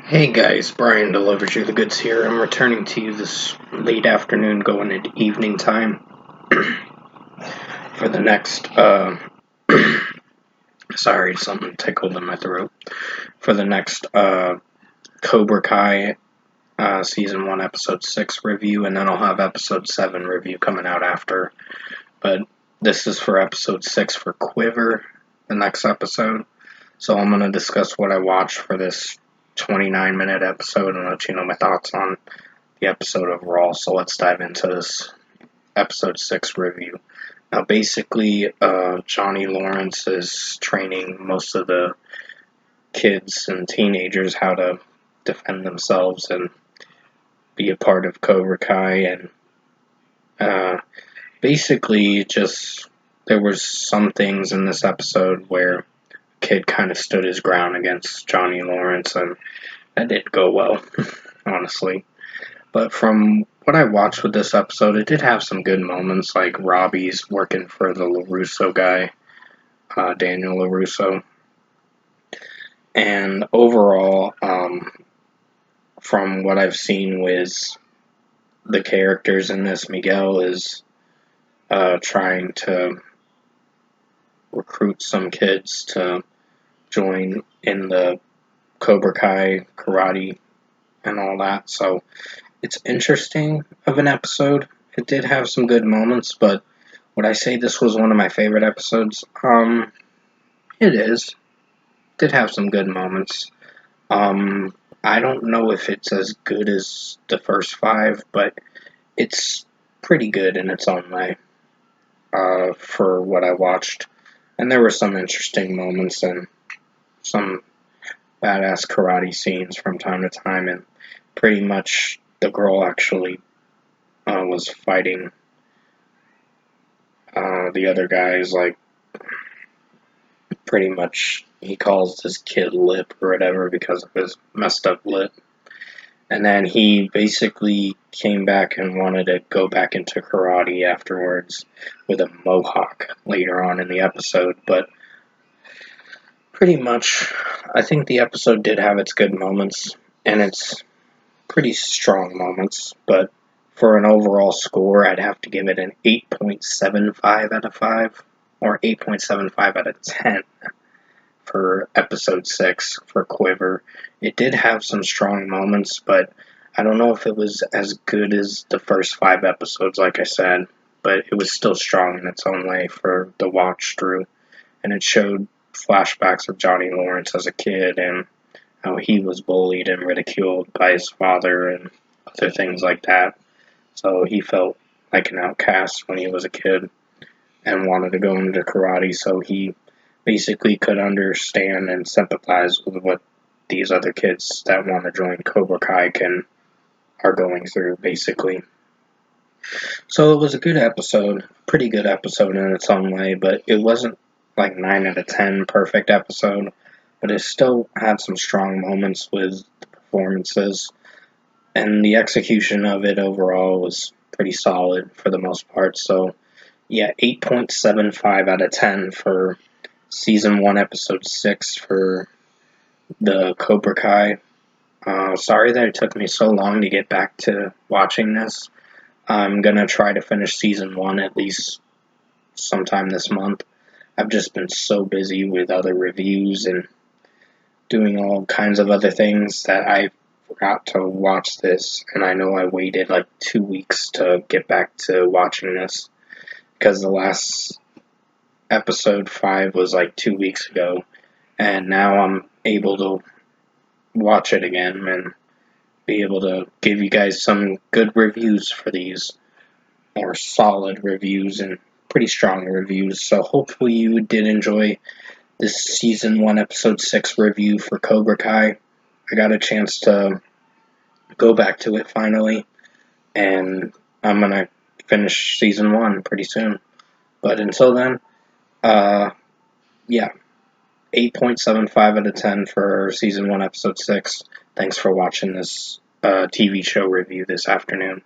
Hey guys, Brian delivers you the goods here. I'm returning to you this late afternoon, going into evening time for the next. Sorry, something tickled in my throat. For the next Cobra Kai season 1, episode 6 review, and then I'll have episode 7 review coming out after. But this is for episode 6 for Quiver, the next episode. So I'm going to discuss what I watched for this 29-minute episode and let you know my thoughts on the episode overall. So let's dive into this episode 6 review. Now, basically, Johnny Lawrence is training most of the kids and teenagers how to defend themselves and be a part of Cobra Kai. And basically, just there was some things in this episode where kid kind of stood his ground against Johnny Lawrence, and that didn't go well, honestly. But from what I watched with this episode, it did have some good moments, like Robbie's working for the LaRusso guy, Daniel LaRusso. And overall, from what I've seen with the characters in this, Miguel is trying to recruit some kids to join in the Cobra Kai karate and all that. So it's interesting of an episode. It did have some good moments, but would I say this was one of my favorite episodes? It is. Did have some good moments. I don't know if it's as good as the first 5, but it's pretty good in its own way. For what I watched, and there were some interesting moments and some badass karate scenes from time to time, and pretty much the girl actually was fighting the other guys, like pretty much he calls this kid lip or whatever because of his messed up lip. And then he basically came back and wanted to go back into karate afterwards with a mohawk later on in the episode. But pretty much, I think the episode did have its good moments and its pretty strong moments. But for an overall score, I'd have to give it an 8.75 out of 5 or 8.75 out of 10 for episode 6 for Quiver. It did have some strong moments, but I don't know if it was as good as the first 5 episodes, like I said, but it was still strong in its own way for the watch through. And it showed flashbacks of Johnny Lawrence as a kid and how he was bullied and ridiculed by his father and other things like that. So he felt like an outcast when he was a kid and wanted to go into karate, so he basically could understand and sympathize with what these other kids that want to join Cobra Kai are going through, basically. So it was a good episode, pretty good episode in its own way, but it wasn't like 9 out of 10 perfect episode, but it still had some strong moments with the performances, and the execution of it overall was pretty solid for the most part. So yeah, 8.75 out of 10 for Season 1, Episode 6 for the Cobra Kai. Sorry that it took me so long to get back to watching this. I'm gonna try to finish Season 1 at least sometime this month. I've just been so busy with other reviews and doing all kinds of other things that I forgot to watch this, and I know I waited like 2 weeks to get back to watching this because the last episode 5 was like 2 weeks ago, and now I'm able to watch it again and be able to give you guys some good reviews for these, or solid reviews and pretty strong reviews. So hopefully you did enjoy this Season 1 Episode 6 review for Cobra Kai. I got a chance to go back to it finally, and I'm going to finish Season 1 pretty soon. But until then, yeah, 8.75 out of 10 for Season 1, Episode 6. Thanks for watching this TV show review this afternoon.